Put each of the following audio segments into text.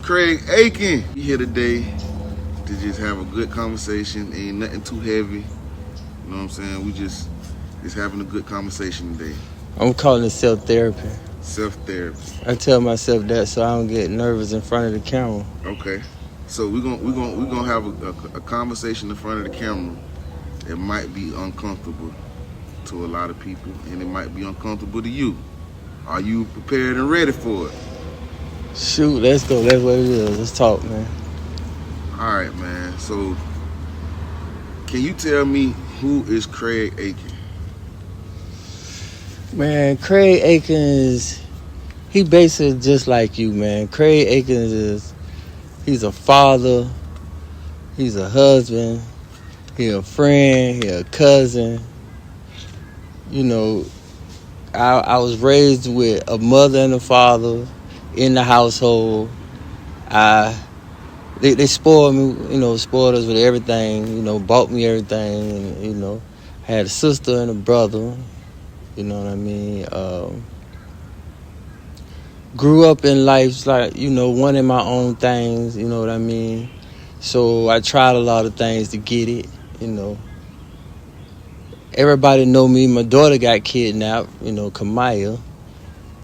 Craig Aiken. We here today to just have a good conversation. Ain't nothing too heavy. You know what I'm saying? We just having a good conversation today. I'm calling it self-therapy. Self-therapy. I tell myself that so I don't get nervous in front of the camera. Okay. So we're gonna have a conversation in front of the camera that might be uncomfortable to a lot of people, and it might be uncomfortable to you. Are you prepared and ready for it? Shoot, let's go. That's what it is. Let's talk, man. All right, man. So, can you tell me who is Craig Aiken? Man, Craig Aiken he basically just like you, man. Craig Aiken he's a father, he's a husband, he's a friend, he's a cousin. You know, I was raised with a mother and a father in the household. They spoiled me, spoiled us with everything, bought me everything, and, had a sister and a brother, you know what I mean? Grew up in life, like, wanting my own things, you know what I mean? So I tried a lot of things to get it, Everybody know me. My daughter got kidnapped, Kamiyah.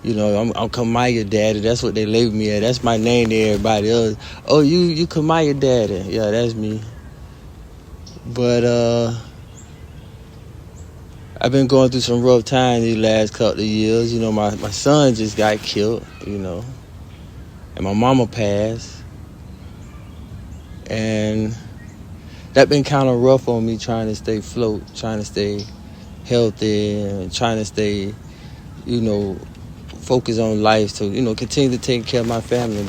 I'm Kamiyah daddy. That's what they label me at. That's my name to everybody else. Oh, you Kamiyah daddy. Yeah, that's me. But I've been going through some rough times these last couple of years. My son just got killed, and my mama passed. And that been kind of rough on me, trying to stay afloat, trying to stay healthy, and trying to stay, focus on life to, continue to take care of my family.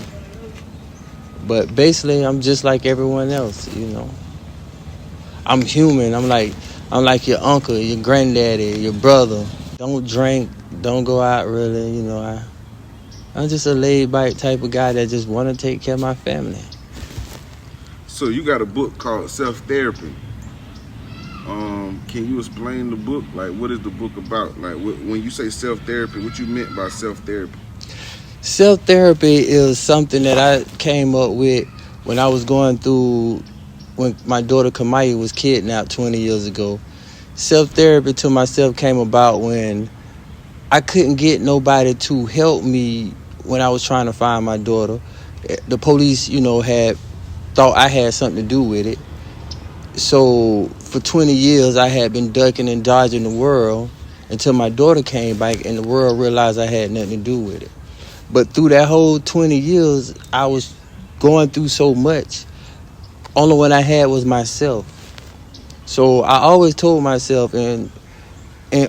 But basically, I'm just like everyone else, I'm human. I'm like your uncle, your granddaddy, your brother. Don't drink, don't go out really, I'm just a laid-back type of guy that just want to take care of my family. So you got a book called Self-Therapy. Can you explain the book? Like, what is the book about? Like, when you say self-therapy, what you meant by self-therapy? Self-therapy is something that I came up with when I was going through, when my daughter Kamiyah was kidnapped 20 years ago. Self-therapy to myself came about when I couldn't get nobody to help me when I was trying to find my daughter. The police, had thought I had something to do with it. So for 20 years, I had been ducking and dodging the world until my daughter came back and the world realized I had nothing to do with it. But through that whole 20 years, I was going through so much. Only one I had was myself. So I always told myself, in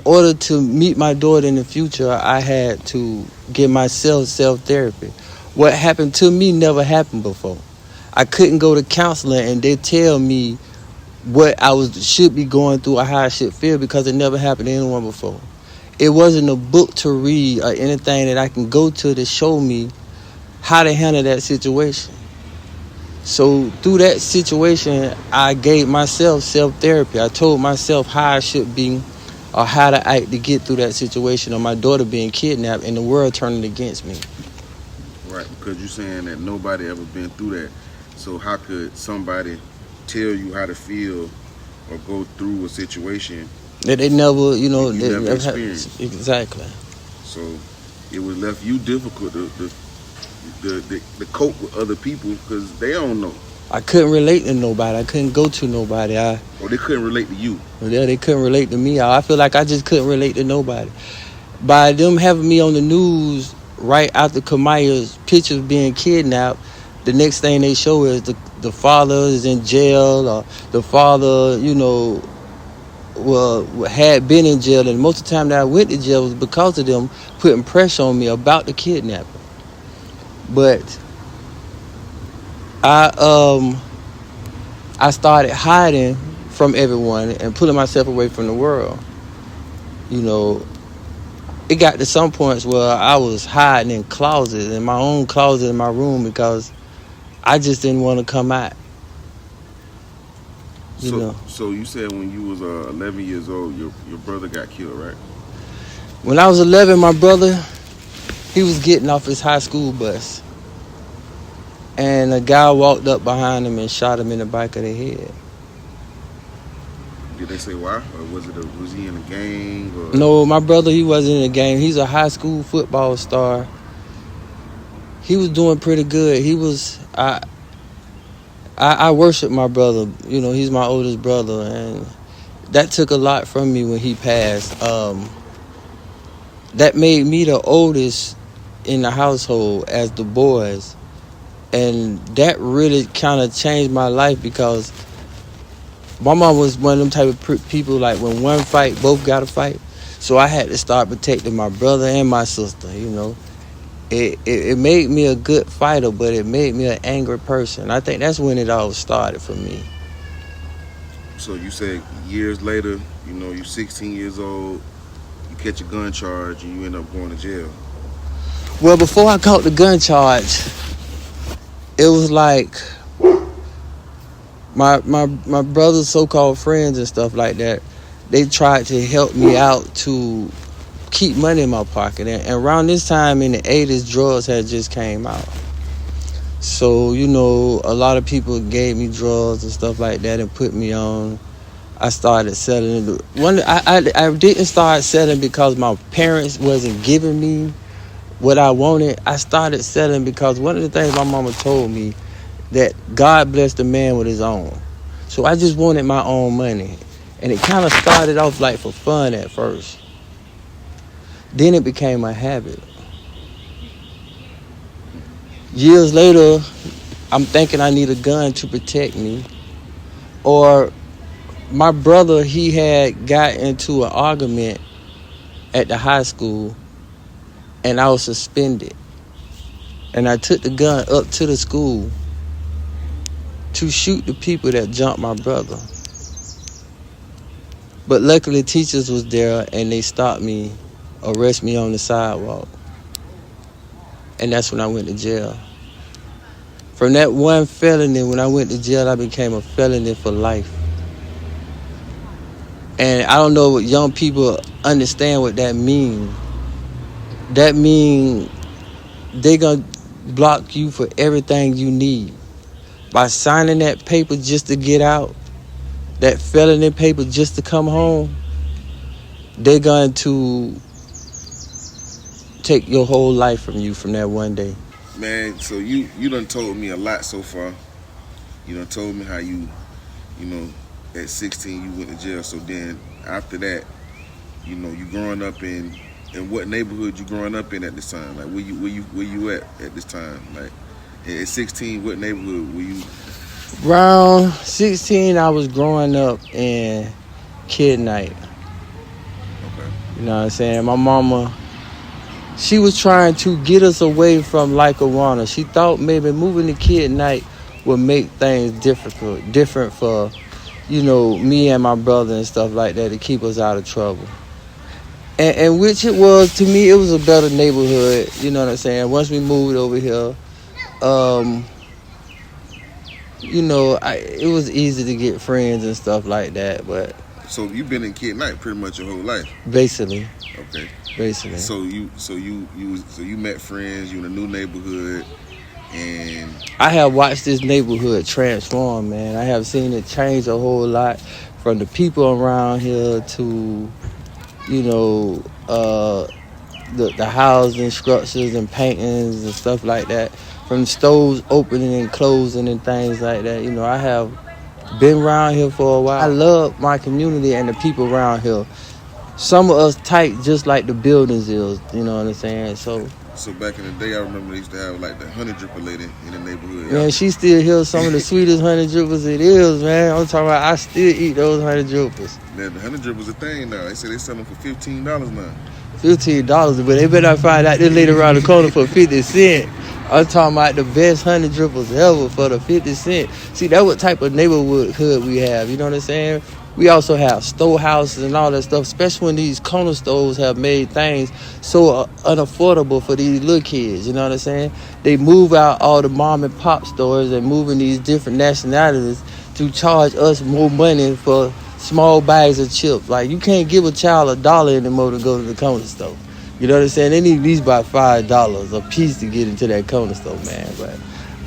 order to meet my daughter in the future, I had to give myself self-therapy. What happened to me never happened before. I couldn't go to counseling and they tell me what should be going through or how I should feel, because it never happened to anyone before. It wasn't a book to read or anything that I can go to show me how to handle that situation. So through that situation, I gave myself self-therapy. I told myself how I should be or how to act to get through that situation of my daughter being kidnapped and the world turning against me. Right, because you're saying that nobody ever been through that. So how could somebody tell you how to feel or go through a situation that they never, never experienced? Exactly. So it was left you difficult to cope with other people because they don't know. I couldn't relate to nobody. I couldn't go to nobody. Or they couldn't relate to you. Yeah, they couldn't relate to me. I feel like I just couldn't relate to nobody. By them having me on the news right after Kamiyah's pictures being kidnapped, the next thing they show is the father is in jail, or the father, had been in jail, and most of the time that I went to jail was because of them putting pressure on me about the kidnapping. But I started hiding from everyone and pulling myself away from the world. It got to some points where I was hiding in my own closet in my room, because I just didn't want to come out. So you said when you was 11 years old, your brother got killed, right? When I was 11, my brother, he was getting off his high school bus. and a guy walked up behind him and shot him in the back of the head. Did they say why? Or was he in a gang? Or? No, my brother, he wasn't in the game. He's a high school football star. He was doing pretty good. I worship my brother. You know, he's my oldest brother, and that took a lot from me when he passed. That made me the oldest in the household as the boys, and that really kind of changed my life because my mom was one of them type of people, like when one fight, both got to fight. So I had to start protecting my brother and my sister, you know. It made me a good fighter, but it made me an angry person. I think that's when it all started for me. So you said years later, you know, you're 16 years old, you catch a gun charge, and you end up going to jail. Well, before I caught the gun charge, it was like my brother's so-called friends and stuff like that, they tried to help me out to keep money in my pocket. And around this time in the 80s, drugs had just came out. So, you know, a lot of people gave me drugs and stuff like that and put me on. I started selling. I didn't start selling because my parents wasn't giving me what I wanted. I started selling because one of the things my mama told me, that God blessed the man with his own. So I just wanted my own money. And it kind of started off like for fun at first. Then it became a habit. Years later, I'm thinking I need a gun to protect me. Or my brother, he had got into an argument at the high school, and I was suspended. And I took the gun up to the school to shoot the people that jumped my brother. But luckily teachers was there and they stopped me, arrested me on the sidewalk. And that's when I went to jail. From that one felony, when I went to jail, I became a felony for life. And I don't know what young people understand what that means. That means they gonna block you for everything you need. By signing that paper just to get out, that felony paper just to come home, they're going to take your whole life from you from that one day. Man, so you done told me a lot so far. You done told me how you know, at 16 you went to jail. So then after that, you know, you growing up in what neighborhood you growing up in at this time? Like where you at this time? Like at 16, what neighborhood were you? Around 16, I was growing up in Kid Night. Okay. You know what I'm saying? My mama, she was trying to get us away from Lackawanna. She thought maybe moving to Kid Night would make things different for, you know, me and my brother and stuff like that, to keep us out of trouble. And which it was, to me, it was a better neighborhood, you know what I'm saying? Once we moved over here, you know, it was easy to get friends and stuff like that, but... So you've been in Kid Night pretty much your whole life? Basically. Okay. Basically. So you met friends, you in a new neighborhood, and... I have watched this neighborhood transform, man. I have seen it change a whole lot, from the people around here to, you know, the housing structures and paintings and stuff like that. From stores opening and closing and things like that. You know, I have been around here for a while. I love my community and the people around here. Some of us tight just like the buildings is, you know what I'm saying? So back in the day, I remember they used to have like the Hunnit Dripper lady in the neighborhood. Man, she still hears some of the sweetest Hunnit Drippers it is, man. I'm talking about, I still eat those Hunnit Drippers. Man, the Hunnit Dripper's a thing now. They say they sell them for $15 now. $15, but they better not find out this lady around the corner for 50 cents. I'm talking about the best Hunnit Drippers ever for the 50 cents. See, that's what type of neighborhood we have, you know what I'm saying? We also have storehouses and all that stuff, especially when these corner stores have made things so unaffordable for these little kids, you know what I'm saying? They move out all the mom and pop stores and move in these different nationalities to charge us more money for small bags of chips. Like, you can't give a child $1 anymore to go to the corner store. You know what I'm saying? They need at least about $5 a piece to get into that corner store, man. But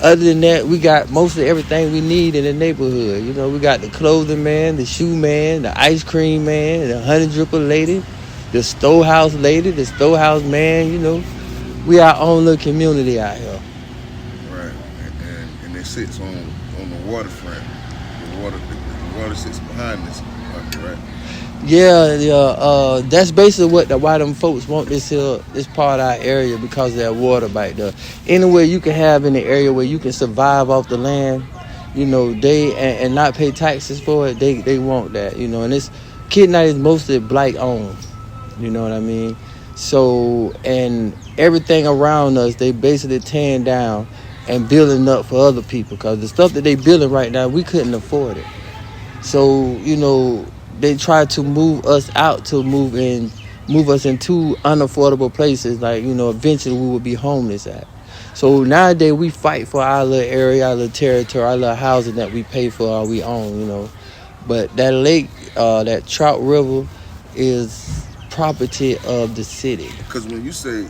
Other than that, we got most of everything we need in the neighborhood. You know, we got the clothing man, the shoe man, the ice cream man, the honey dripper lady, the storehouse lady, the storehouse man. You know, we our own little community out here. Right, and it sits on the waterfront. The water sits behind this property, right? Yeah. That's basically why them folks want this part of our area, because of that water back there. Anywhere you can have in the area where you can survive off the land, you know, and not pay taxes for it, they want that, you know. And this Kid Night is mostly black owned, you know what I mean? So, and everything around us, they basically tearing down and building up for other people, because the stuff that they building right now, we couldn't afford it. So, you know, they try to move us out to move us into unaffordable places, like, you know, eventually we will be homeless at. So nowadays we fight for our little area, our little territory, our little housing that we pay for or we own, you know. But that lake, that Trout River, is property of the city. Because when you say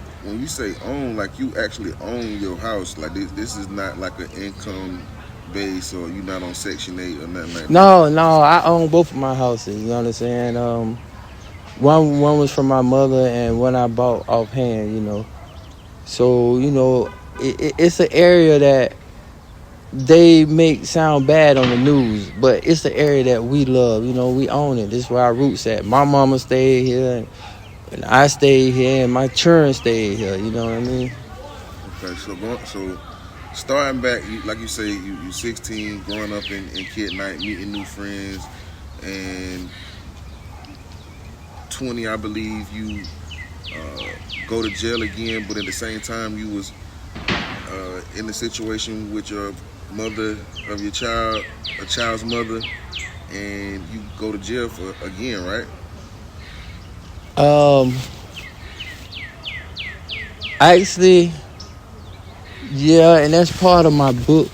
own, like you actually own your house, like this is not like an income base, or you not on Section 8 or nothing like that. No, I own both of my houses, you know what I'm saying? One was from my mother and one I bought offhand, you know. So, you know, it's an area that they make sound bad on the news, but it's the area that we love, you know. We own it. This is where our roots at. My mama stayed here, and I stayed here, and my children stayed here, you know what I mean? Okay, so starting back, like you say, you 16, growing up in Kid Night, meeting new friends, and 20, I believe, you go to jail again, but at the same time, you was in the situation with your mother of your child, a child's mother, and you go to jail for again, right? Actually, yeah, and that's part of my book,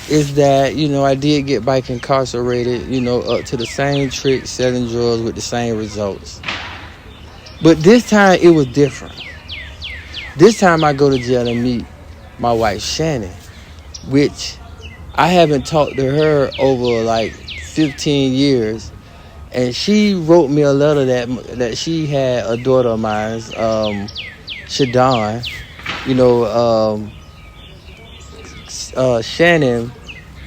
is that, you know, I did get back incarcerated, you know, up to the same tricks, selling drugs with the same results. But this time it was different. This time I go to jail and meet my wife Shannon, which I haven't talked to her over like 15 years. And she wrote me a letter that she had a daughter of mine, Shadon. You know, Shannon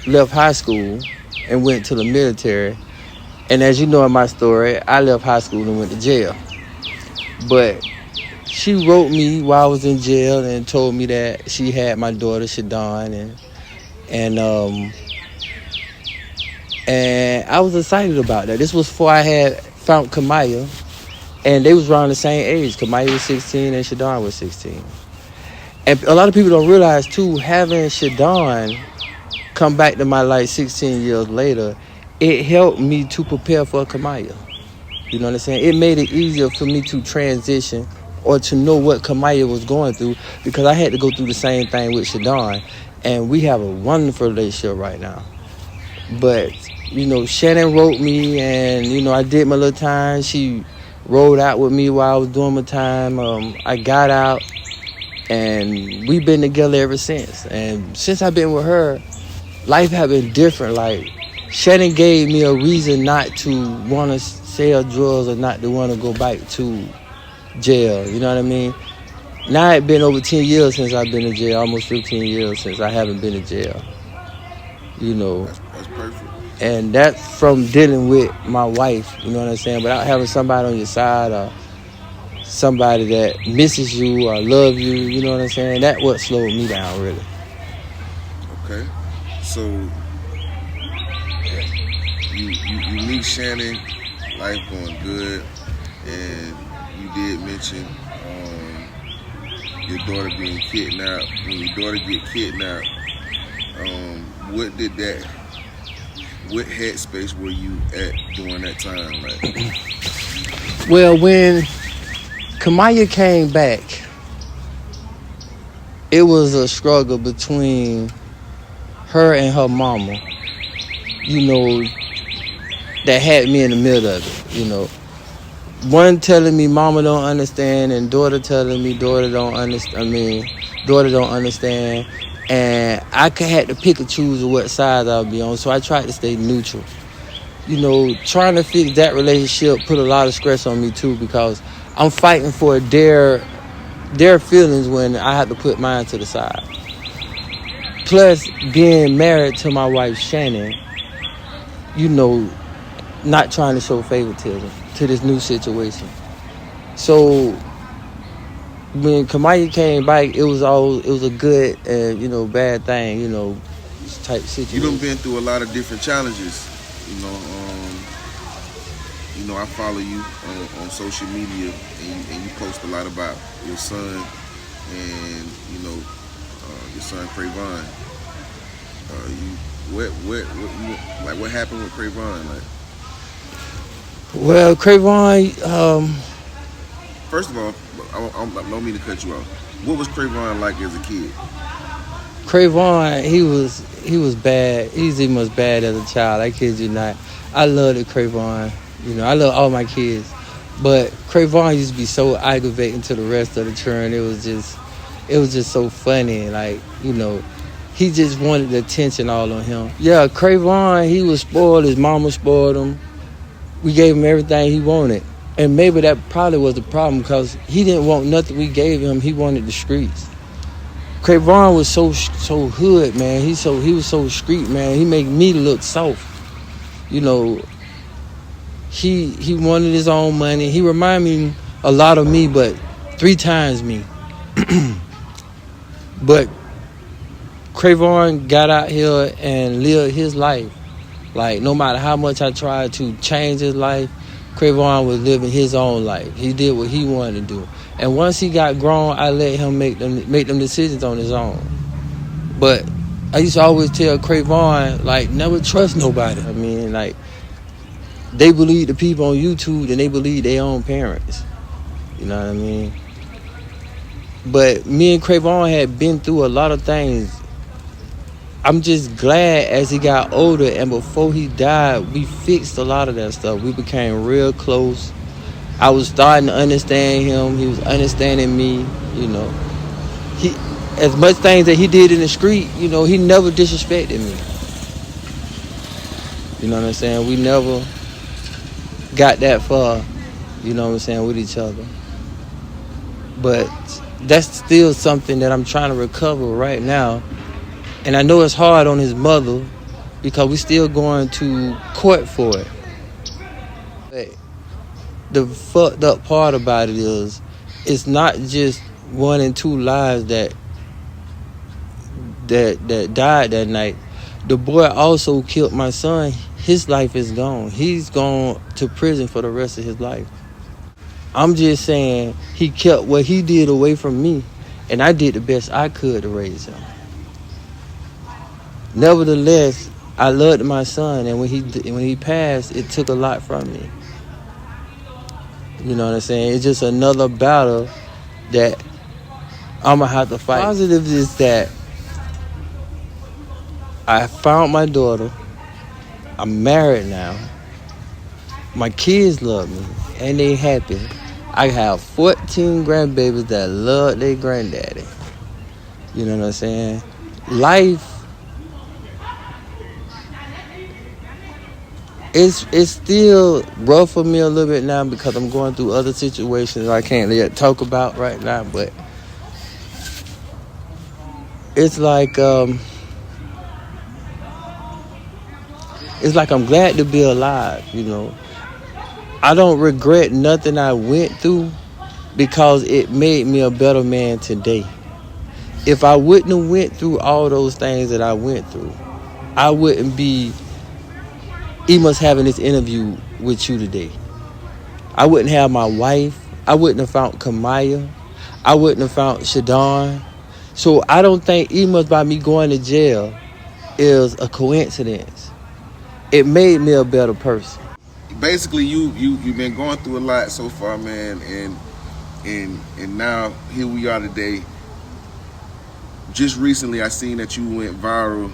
left high school and went to the military. And as you know in my story, I left high school and went to jail. But she wrote me while I was in jail and told me that she had my daughter Shadon, and I was excited about that. This was before I had found Kamiyah, and they was around the same age. Kamiyah was 16 and Shadon was 16. And a lot of people don't realize too, having Shadon come back to my life 16 years later, it helped me to prepare for Kamiyah. You know what I'm saying? It made it easier for me to transition or to know what Kamiyah was going through, because I had to go through the same thing with Shadon, and we have a wonderful relationship right now. But, you know, Shannon wrote me, and, you know, I did my little time. She rode out with me while I was doing my time. I got out, and we've been together ever since. And since I've been with her, life has been different. Like, Shannon gave me a reason not to want to sell drugs or not to want to go back to jail. You know what I mean? Now it's been over 10 years since I've been in jail, almost 15 years since I haven't been in jail. You know. That's perfect. And that's from dealing with my wife, you know what I'm saying? Without having somebody on your side, or somebody that misses you or love you, you know what I'm saying? That's what slowed me down, really. Okay. So you meet Shannon, life going good, and you did mention your daughter being kidnapped. When your daughter get kidnapped, what headspace were you at during that time? Like, Well, when Kamiyah came back, it was a struggle between her and her mama, you know, that had me in the middle of it, you know. One telling me mama don't understand, and daughter telling me daughter don't understand. and had to pick and choose what side I'll be on. So I tried to stay neutral. You know, trying to fix that relationship put a lot of stress on me too, because I'm fighting for their feelings when I have to put mine to the side. Plus, being married to my wife Shannon, you know, not trying to show favoritism to this new situation. So when Kamiyah came back, it was a good and, you know, bad thing, you know, type situation. You done been through a lot of different challenges. You know, I follow you on social media, and you post a lot about your son and, you know, your son Craven. What happened with Craven? Like, well, Craven, first of all, I don't mean to cut you off. What was Craven like as a kid? Craven, he was bad. He's even as bad as a child. I kid you not. I loved Craven. You know, I love all my kids, but Craven used to be so aggravating to the rest of the children. It was just so funny. Like, you know, he just wanted the attention all on him. Yeah, Craven, he was spoiled. His mama spoiled him. We gave him everything he wanted, and maybe that probably was the problem, because he didn't want nothing we gave him. He wanted the streets. Craven was so hood, man. He was so street, man. He made me look soft. You know, he wanted his own money. He reminded me a lot of me, but 3 times me. But Craven got out here and lived his life. Like, no matter how much I tried to change his life, Craven was living his own life. He did what he wanted to do. And once he got grown, I let him make them decisions on his own. But I used to always tell Craven, like, never trust nobody. I mean, like, they believe the people on YouTube and they believe their own parents. You know what I mean? But me and Craven had been through a lot of things. I'm just glad as he got older and before he died, we fixed a lot of that stuff. We became real close. I was starting to understand him. He was understanding me, you know. He, as much things that he did in the street, you know, he never disrespected me. You know what I'm saying? We never got that far, you know what I'm saying, with each other. But that's still something that I'm trying to recover right now. And I know it's hard on his mother because we're still going to court for it. But the fucked up part about it is, it's not just 1 and 2 lives that died that night. The boy also killed my son. His life is gone. He's gone to prison for the rest of his life. I'm just saying he kept what he did away from me, and I did the best I could to raise him. Nevertheless, I loved my son, and when he passed, it took a lot from me. You know what I'm saying? It's just another battle that I'm going to have to fight. Positive is that I found my daughter. I'm married now. My kids love me, and they happy. I have 14 grandbabies that love their granddaddy. You know what I'm saying? Life, it's still rough for me a little bit now because I'm going through other situations I can't yet talk about right now, but it's like I'm glad to be alive, you know. I don't regret nothing I went through because it made me a better man today. If I wouldn't have went through all those things that I went through, I wouldn't be having this interview with you today. I wouldn't have my wife. I wouldn't have found Kamiyah. I wouldn't have found Shadon. So I don't think by me going to jail is a coincidence. It made me a better person. Basically, you've been going through a lot so far, man, and now here we are today. Just recently, I seen that you went viral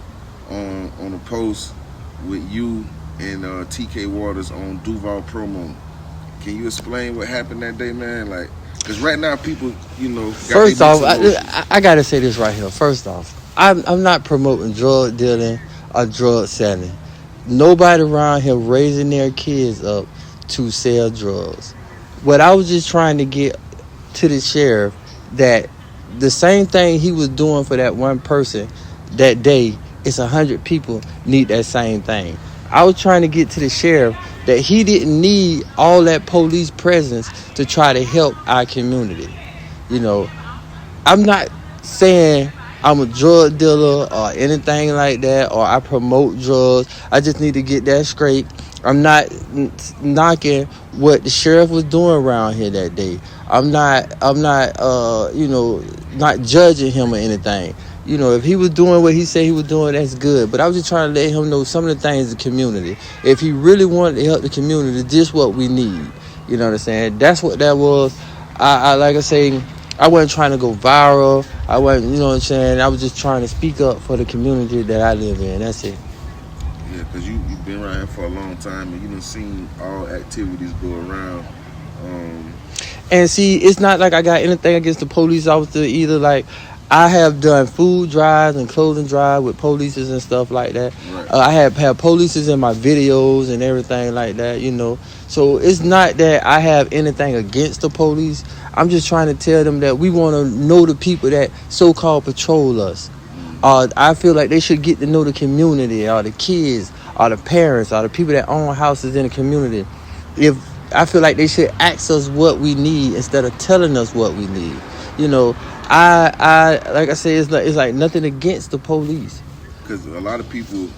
on a post with you and T.K Waters on Duval promo. Can you explain what happened that day, man? Like, because right now people, you know, got First off, I gotta say this right here. First off, I'm not promoting drug dealing or drug selling. Nobody around here raising their kids up to sell drugs. What I was just trying to get to the sheriff, that the same thing he was doing for that one person that day, it's 100 people need that same thing. I was trying to get to the sheriff that he didn't need all that police presence to try to help our community. You know, I'm not saying I'm a drug dealer or anything like that, or I promote drugs. I just need to get that straight. I'm not knocking what the sheriff was doing around here that day. I'm not not judging him or anything. You know, if he was doing what he said he was doing, that's good. But I was just trying to let him know some of the things in the community. If he really wanted to help the community, this what we need. You know what I'm saying? That's what that was. I like I say, I wasn't trying to go viral. I wasn't, you know what I'm saying? I was just trying to speak up for the community that I live in. That's it. Yeah, because you've been around here for a long time and you done seen all activities go around. And see, it's not like I got anything against the police officer either. Like, I have done food drives and clothing drives with polices and stuff like that. Right. I have had polices in my videos and everything like that, you know. So it's not that I have anything against the police. I'm just trying to tell them that we want to know the people that so-called patrol us. I feel like they should get to know the community, or the kids, or the parents, or the people that own houses in the community. If I feel like they should ask us what we need instead of telling us what we need. You know, I like I say, it's like nothing against the police. Because a lot of people,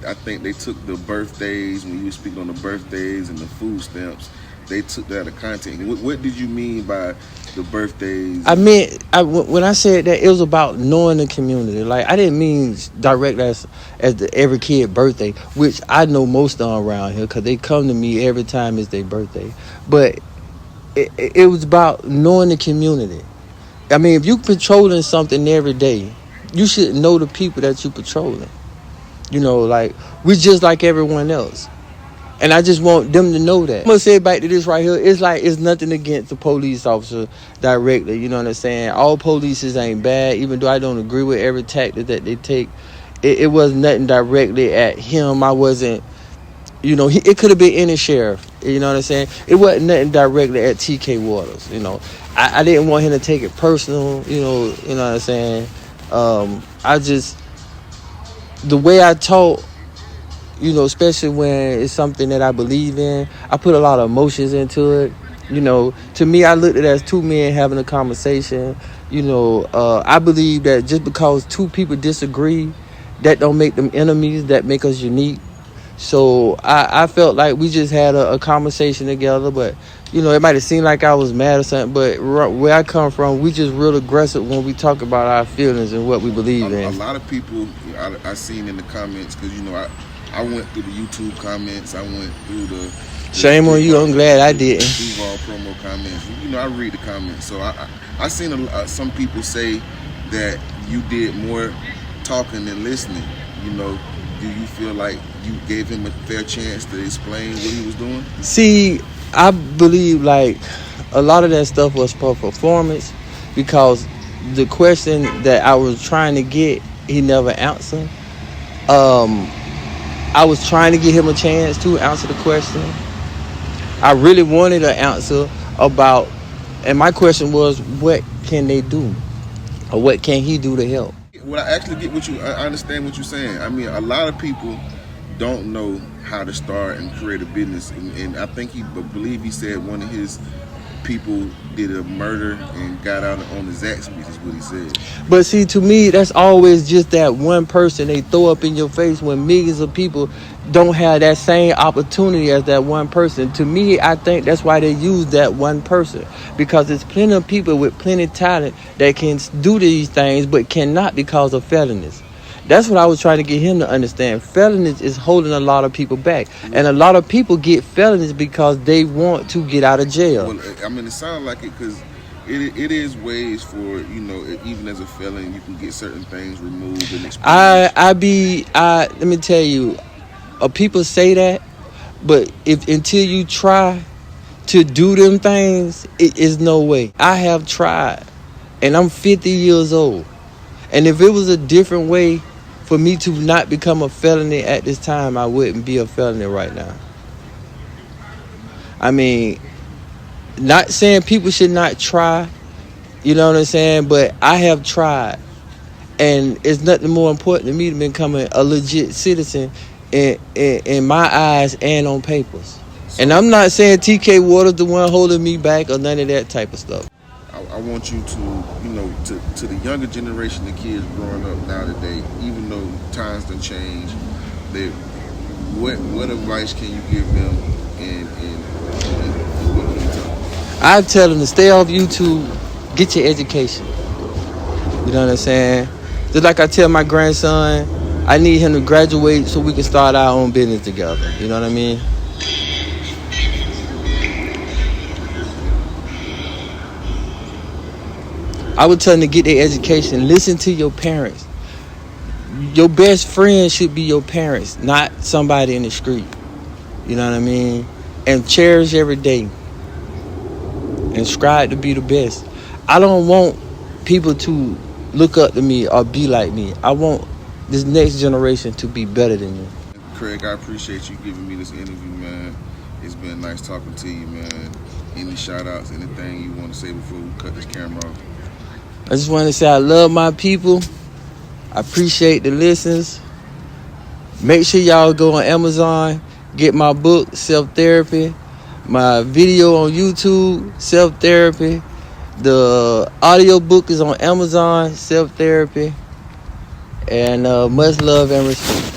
I think they took the birthdays, when you were speaking on the birthdays and the food stamps, they took that out of context. What did you mean by the birthdays? I meant, when I said that, it was about knowing the community. Like, I didn't mean direct as every kid birthday, which I know most of them around here because they come to me every time it's their birthday. But it was about knowing the community. I mean, if you patrolling something every day, you should know the people that you patrolling. You know, like, we just like everyone else. And I just want them to know that. I'm going to say back to this right here. It's like, it's nothing against the police officer directly. You know what I'm saying? All polices ain't bad, even though I don't agree with every tactic that they take. It was nothing directly at him. I wasn't, you know, it could have been any sheriff. You know what I'm saying? It wasn't nothing directly at T.K. Waters. You know, I didn't want him to take it personal. You know what I'm saying? I just, the way I talk, you know, especially when it's something that I believe in, I put a lot of emotions into it. You know, to me, I looked at it as two men having a conversation. You know, I believe that just because two people disagree, that don't make them enemies, that make us unique. So I felt like we just had a conversation together, but, you know, it might have seemed like I was mad or something, but where I come from, we just real aggressive when we talk about our feelings and what we believe in. A lot of people I seen in the comments, because, you know, I went through the YouTube comments, I went through the Shame on you, I'm glad I didn't. Duval promo comments. You know, I read the comments. So I seen some people say that you did more talking than listening. You know, do you feel like you gave him a fair chance to explain what he was doing? See, I believe like a lot of that stuff was for performance, because the question that I was trying to get, he never answered. I was trying to give him a chance to answer the question. I really wanted an answer about, and my question was, what can they do? Or what can he do to help? Well, I actually get what I understand what you're saying. I mean, a lot of people don't know how to start and create a business. And I think believe he said one of his people did a murder and got out on the Zaxby's, is what he said. But see, to me, that's always just that one person they throw up in your face when millions of people don't have that same opportunity as that one person. To me, I think that's why they use that one person, because there's plenty of people with plenty of talent that can do these things but cannot because of felonies. That's what I was trying to get him to understand. Felonies is holding a lot of people back. And a lot of people get felonies because they want to get out of jail. Well, I mean, it sounds like it, because it is ways for, you know, even as a felon, you can get certain things removed and experienced. Let me tell you, people say that, but until you try to do them things, it is no way. I have tried, and I'm 50 years old. And if it was a different way for me to not become a felony at this time, I wouldn't be a felony right now. I mean, not saying people should not try, you know what I'm saying? But I have tried. And it's nothing more important to me than becoming a legit citizen in my eyes and on papers. And I'm not saying T.K Waters the one holding me back or none of that type of stuff. I want you to, to the younger generation, the kids growing up now today, even though times done changed, what advice can you give them and what can you tell them? I tell them to stay off YouTube, get your education. You know what I'm saying? Just like I tell my grandson, I need him to graduate so we can start our own business together. You know what I mean? I would tell them to get their education. Listen to your parents. Your best friend should be your parents, not somebody in the street. You know what I mean? And cherish every day. And strive to be the best. I don't want people to look up to me or be like me. I want this next generation to be better than me. Craig, I appreciate you giving me this interview, man. It's been nice talking to you, man. Any shout outs, anything you want to say before we cut this camera off? I just want to say I love my people. I appreciate the listens. Make sure y'all go on Amazon, get my book, Self-Therapy, my video on YouTube, Self-Therapy. The audio book is on Amazon, Self-Therapy. And much love and respect.